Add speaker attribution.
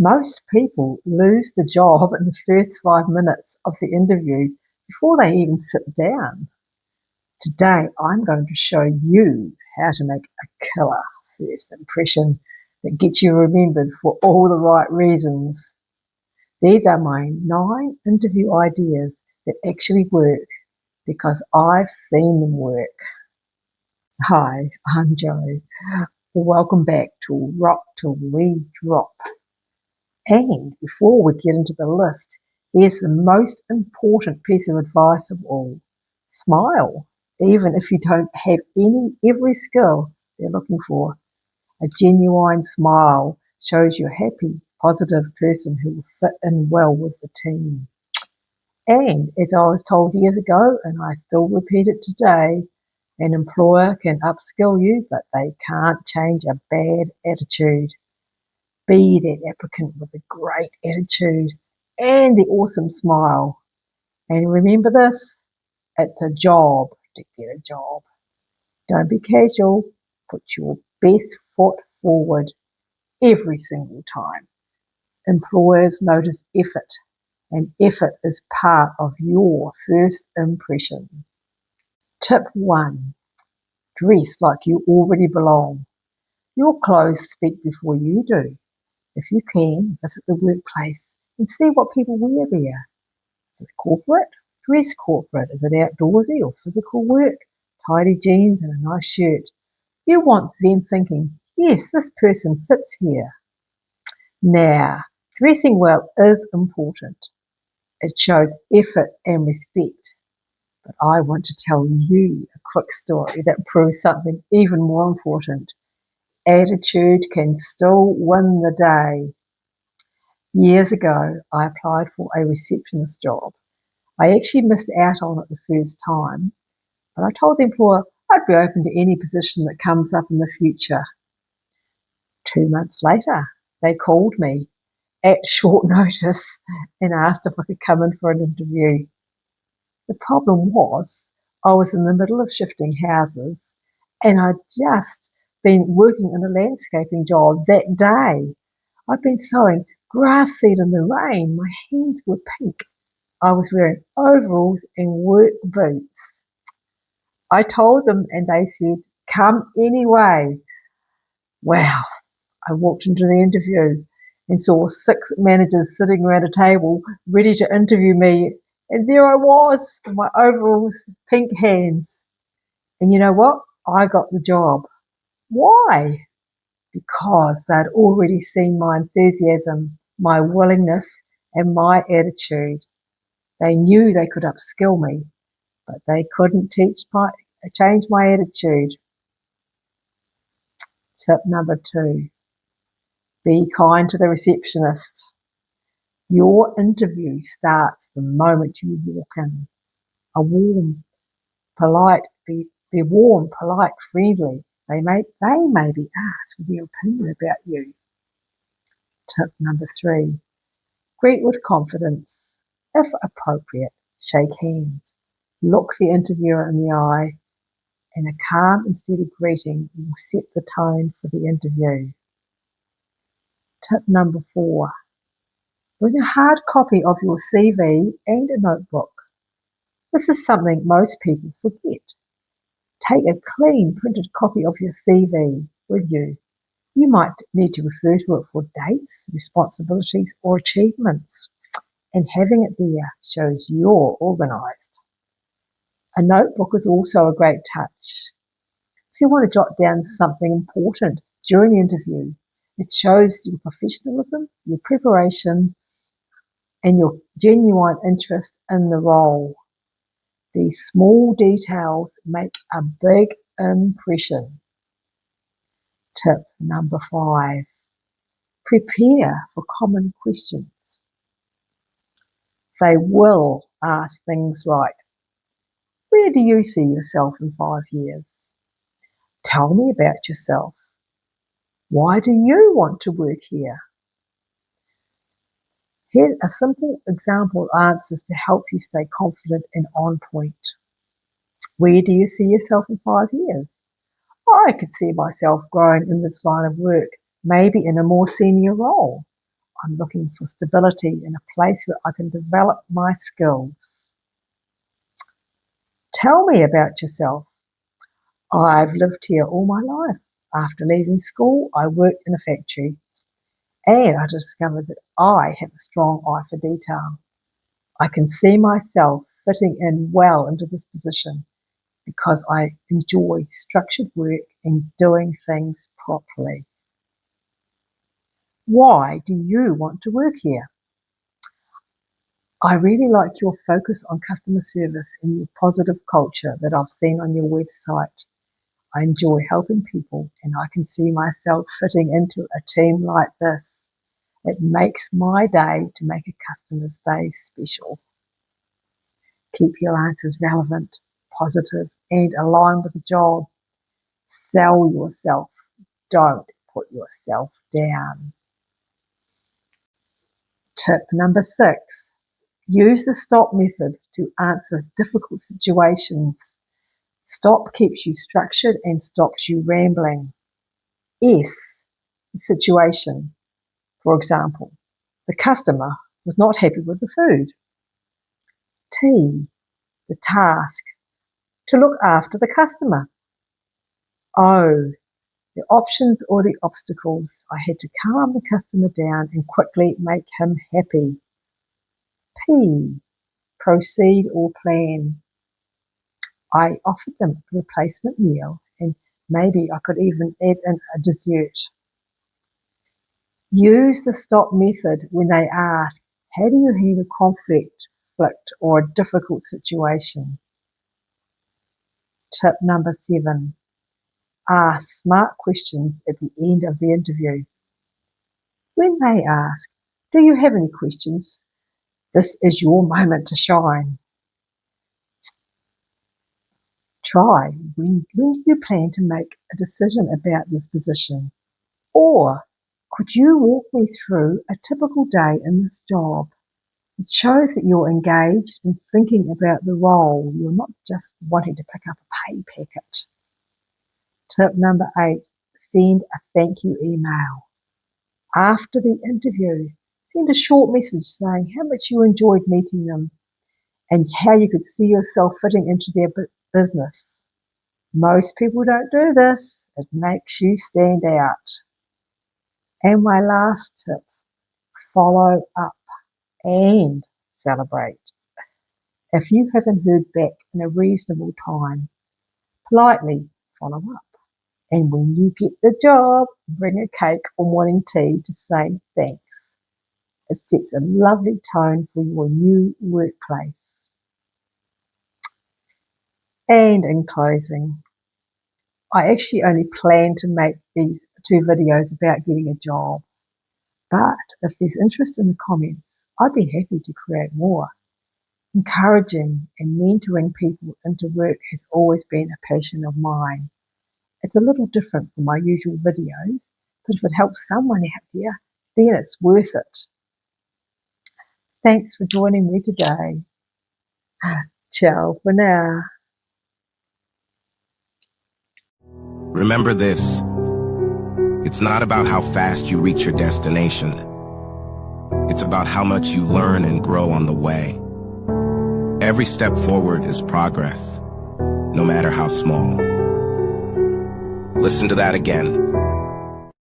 Speaker 1: Most people lose the job in the first 5 minutes of the interview before they even sit down. Today, I'm going to show you how to make a killer first impression that gets you remembered for all the right reasons. These are my 9 interview ideas that actually work because I've seen them work. Hi, I'm Jo. Welcome back to Rock Till We Drop. And before we get into the list, here's the most important piece of advice of all. Smile, even if you don't have every skill they're looking for. A genuine smile shows you're a happy, positive person who will fit in well with the team. And as I was told years ago, and I still repeat it today, an employer can upskill you, but they can't change a bad attitude. Be that applicant with a great attitude and the awesome smile. And remember this, it's a job to get a job. Don't be casual. Put your best foot forward every single time. Employers notice effort, and effort is part of your first impression. Tip 1. Dress like you already belong. Your clothes speak before you do. If you can, visit the workplace and see what people wear there. Is it corporate? Dress corporate. Is it outdoorsy or physical work? Tidy jeans and a nice shirt. You want them thinking, yes, this person fits here. Now, dressing well is important. It shows effort and respect. But I want to tell you a quick story that proves something even more important. Attitude can still win the day. Years ago, I applied for a receptionist job. I actually missed out on it the first time, but I told the employer I'd be open to any position that comes up in the future. 2 months later, they called me at short notice and asked if I could come in for an interview. The problem was I was in the middle of shifting houses and I'd just been working in a landscaping job that day. I'd been sowing grass seed in the rain. My hands were pink. I was wearing overalls and work boots. I told them and they said, come anyway. Wow. I walked into the interview and saw 6 managers sitting around a table ready to interview me. And there I was, with my overalls, pink hands. And you know what? I got the job. Why? Because they'd already seen my enthusiasm, my willingness, and my attitude. They knew they could upskill me, but they couldn't change my attitude. Tip number 2. Be kind to the receptionist. Your interview starts the moment you walk in. Be warm, polite, friendly. They may be asked for their opinion about you. Tip number 3. Greet with confidence. If appropriate, shake hands. Look the interviewer in the eye, and a calm and steady greeting will set the tone for the interview. Tip number 4. Bring a hard copy of your CV and a notebook. This is something most people forget. Take a clean printed copy of your CV with you. You might need to refer to it for dates, responsibilities, or achievements, and having it there shows you're organised. A notebook is also a great touch. If you want to jot down something important during the interview, it shows your professionalism, your preparation, and your genuine interest in the role. These small details make a big impression. Tip number 5. Prepare for common questions. They will ask things like, where do you see yourself in 5 years? Tell me about yourself. Why do you want to work here? Here's a simple example answers to help you stay confident and on point. Where do you see yourself in 5 years? I could see myself growing in this line of work, maybe in a more senior role. I'm looking for stability in a place where I can develop my skills. Tell me about yourself. I've lived here all my life. After leaving school, I worked in a factory, and I discovered that I have a strong eye for detail. I can see myself fitting in well into this position because I enjoy structured work and doing things properly. Why do you want to work here? I really like your focus on customer service and your positive culture that I've seen on your website. I enjoy helping people, and I can see myself fitting into a team like this. It makes my day to make a customer's day special. Keep your answers relevant, positive, and aligned with the job. Sell yourself. Don't put yourself down. Tip number 6. Use the stop method to answer difficult situations. Stop keeps you structured and stops you rambling. S, the situation. For example, the customer was not happy with the food. T, the task, to look after the customer. O, the options or the obstacles. I had to calm the customer down and quickly make him happy. P, proceed or plan. I offered them a replacement meal, and maybe I could even add in a dessert. Use the stop method when they ask, how do you handle conflict or a difficult situation? Tip number 7. Ask smart questions at the end of the interview. When they ask, do you have any questions? This is your moment to shine. Try, when do you plan to make a decision about this position? Or could you walk me through a typical day in this job? It shows that you're engaged and thinking about the role. You're not just wanting to pick up a pay packet. Tip number 8, send a thank you email. After the interview, send a short message saying how much you enjoyed meeting them and how you could see yourself fitting into their business. Most people don't do this. It makes you stand out. And my last tip, follow up and celebrate. If you haven't heard back in a reasonable time, politely follow up. And when you get the job, bring a cake or morning tea to say thanks. It sets a lovely tone for your new workplace. And in closing, I actually only plan to make these 2 videos about getting a job. But if there's interest in the comments, I'd be happy to create more. Encouraging and mentoring people into work has always been a passion of mine. It's a little different from my usual videos, but if it helps someone out there, then it's worth it. Thanks for joining me today. Ciao for now.
Speaker 2: Remember this, it's not about how fast you reach your destination. It's about how much you learn and grow on the way. Every step forward is progress, no matter how small. Listen to that again.